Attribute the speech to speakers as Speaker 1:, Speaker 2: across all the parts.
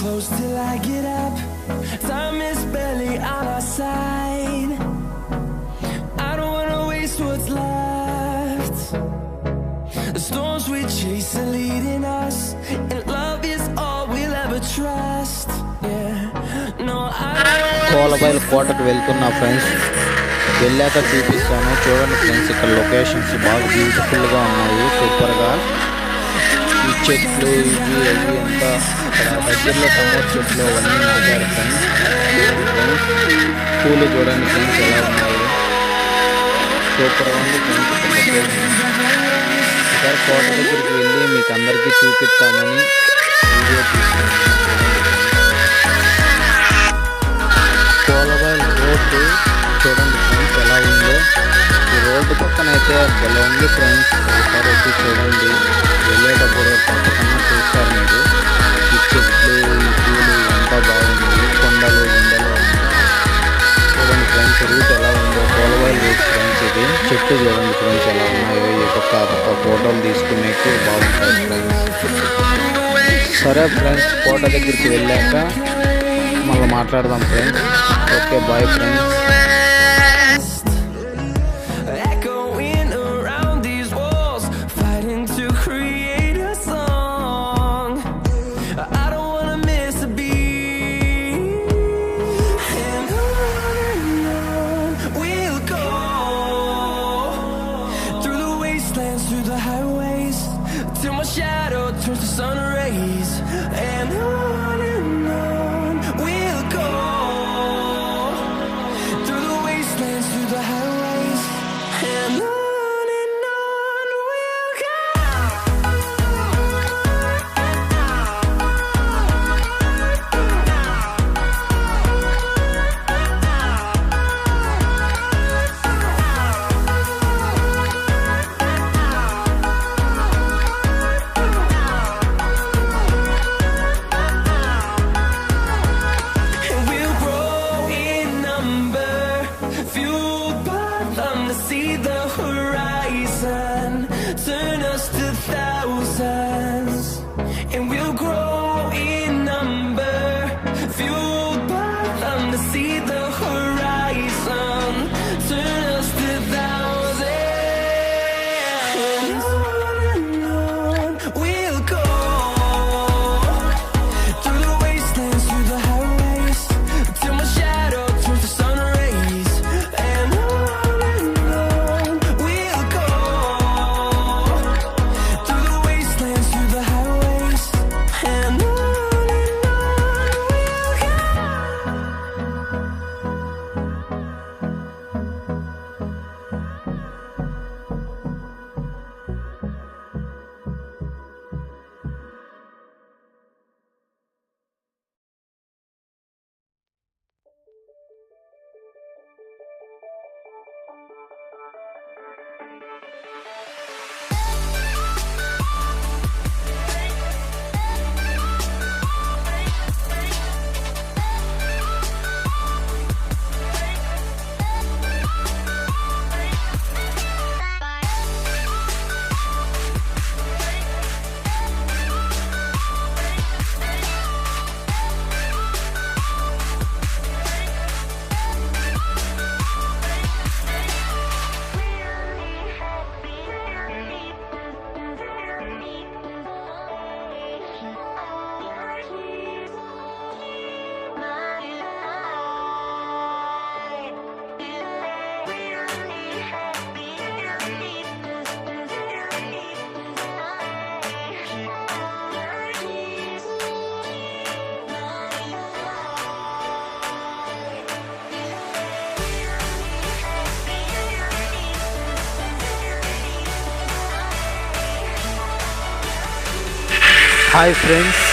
Speaker 1: close till I get up. Time is barely on our side. I don't wanna waste what's left. The storms we chase are leading us, and love is all we'll ever trust. Yeah, no, I
Speaker 2: కోలబైల్ కోటకు వెళ్తున్నా friends. వెళ్ళాక చూపిస్తాను చూడండి friends. ఇక్కడ locations బాగా బ్యూటిఫుల్గా ఉన్నాయి, సూపర్గా. ఈ చెట్లు ఇవి అంతా అక్కడ దగ్గరలో టమోటా చెట్లు అవన్నీ నాటారు ఫ్రెండ్స్. పూలు చూడండి ఫ్రెండ్స్ ఎలా ఉన్నాయి, సూపర్గా ఉంది ఫ్రెండ్స్. ఇక్కడ లొకేషన్ ఒకసారి కోట దగ్గరికి వెళ్ళి మీకు అందరికీ చూపిస్తామని వీడియో తీసుకున్నాను. కోలబైల్ రోడ్డు చూడండి ఫ్రెండ్స్ ఎలా ఉందో. ఈ రోడ్డు పక్కన అయితే భలే ఉంది ఫ్రెండ్స్. ఒకసారి వచ్చి చూడండి, వెళ్ళేటప్పుడు తప్పకుండా చూస్తారు మీరు. ఈ చెట్లు ఈ పూలు అంతా బాగుంది, కొండలు గుండలు చూడండి ఫ్రెండ్స్. రూట్ ఎలా ఉందో కోలబైల్ రూట్ ఫ్రెండ్స్. ఇది చెట్టు చూడండి ఫ్రెండ్స్ ఎలా ఉన్నాయో. ఈ పక్క ఫోటోలు తీసుకునేకి బాగుంటాయి ఫ్రెండ్స్. సరే ఫ్రెండ్స్, కోట దగ్గరికి వెళ్ళాక మళ్ళీ మాట్లాడదాం friends. Okay, bye friends.
Speaker 1: echoing around these walls, fighting to create a song. I don't wanna miss a beat, and on we'll go, through the wastelands, through the highways, till my shadow turns to sun rays. And on we'll go, through the wastelands, through the highways, and on we'll go. And we'll grow in number, fueled by them to see the horizon, turn us to thousands. And we'll grow in number, fueled by them to see the horizon, turn us to thousands. And on we'll go, through the wastelands, through the highways, till my shadow turns to sun rays. And on we'll go, through the wastelands, through the highways, and on we'll go.
Speaker 2: Hi friends.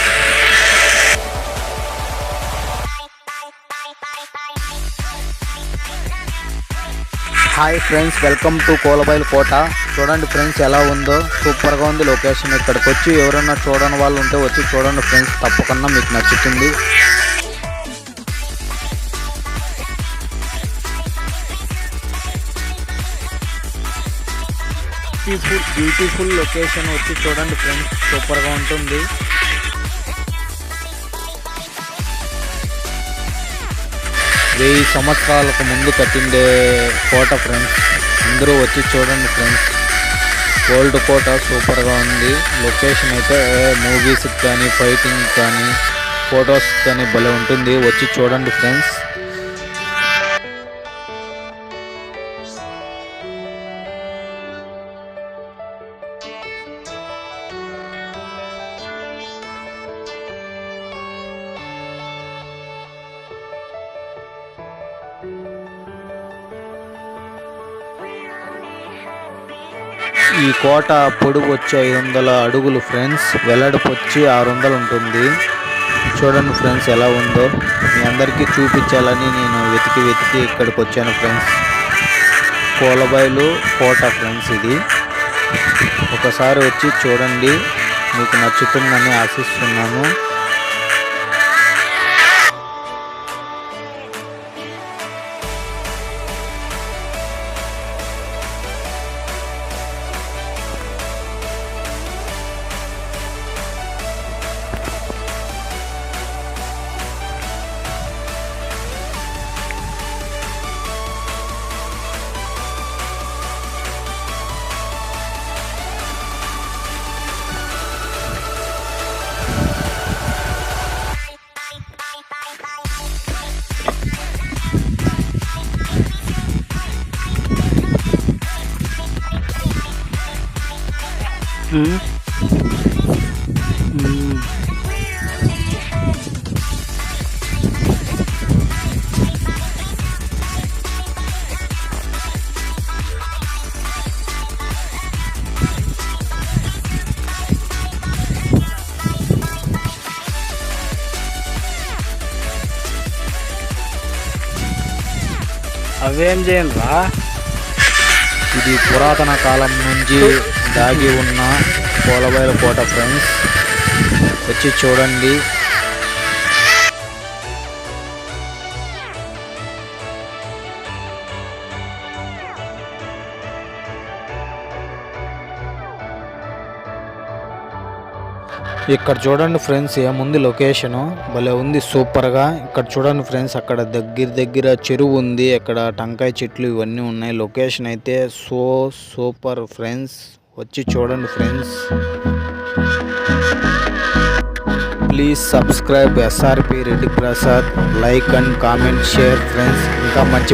Speaker 2: Hi friends, welcome to కోలబైల్ కోట. చూడండి friends ఎలా ఉందో, సూపర్గా ఉంది location. ఇక్కడికి వచ్చి ఎవరైనా చూడని వాళ్ళు ఉంటే వచ్చి చూడండి ఫ్రెండ్స్, తప్పకుండా మీకు నచ్చుతుంది. బ్యూటిఫుల్ లొకేషన్, వచ్చి చూడండి ఫ్రెండ్స్, సూపర్గా ఉంటుంది. 1000 సంవత్సరాలకు ముందు కట్టిండే కోట ఫ్రెండ్స్. అందరూ వచ్చి చూడండి ఫ్రెండ్స్. ఓల్డ్ కోట సూపర్గా ఉంది. లొకేషన్ అయితే మూవీస్కి కానీ ఫైటింగ్ కానీ ఫొటోస్ కానీ భలే ఉంటుంది. వచ్చి చూడండి ఫ్రెండ్స్. ఈ కోట పొడుగు వచ్చి 500 అడుగులు ఫ్రెండ్స్. వెడల్పు వచ్చి 600 ఉంటుంది. చూడండి ఫ్రెండ్స్ ఎలా ఉందో. మీ అందరికీ చూపించాలని నేను వెతికి ఇక్కడికి వచ్చాను ఫ్రెండ్స్. కోలబైలు కోట ఫ్రెండ్స్ ఇది. ఒకసారి వచ్చి చూడండి, మీకు నచ్చుతుందని ఆశిస్తున్నాను.
Speaker 3: అవేం చేయండిరా.
Speaker 2: ఇది పురాతన కాలం నుంచి దాగి ఉన్న కోలబైల కోట ఫ్రెండ్స్. వచ్చి చూడండి. ఇక్కడ చూడండి ఫ్రెండ్స్ ఏముంది లొకేషను. భలే ఉంది సూపర్గా. ఇక్కడ చూడండి ఫ్రెండ్స్, అక్కడ దగ్గర చెరువు ఉంది. అక్కడ టెంకాయ చెట్లు ఇవన్నీ ఉన్నాయి. లొకేషన్ అయితే సూపర్ ఫ్రెండ్స్. వచ్చి చూడండి friends. Please subscribe SRP Reddy Prasad. Like and comment share friends. ఇంకా మంచి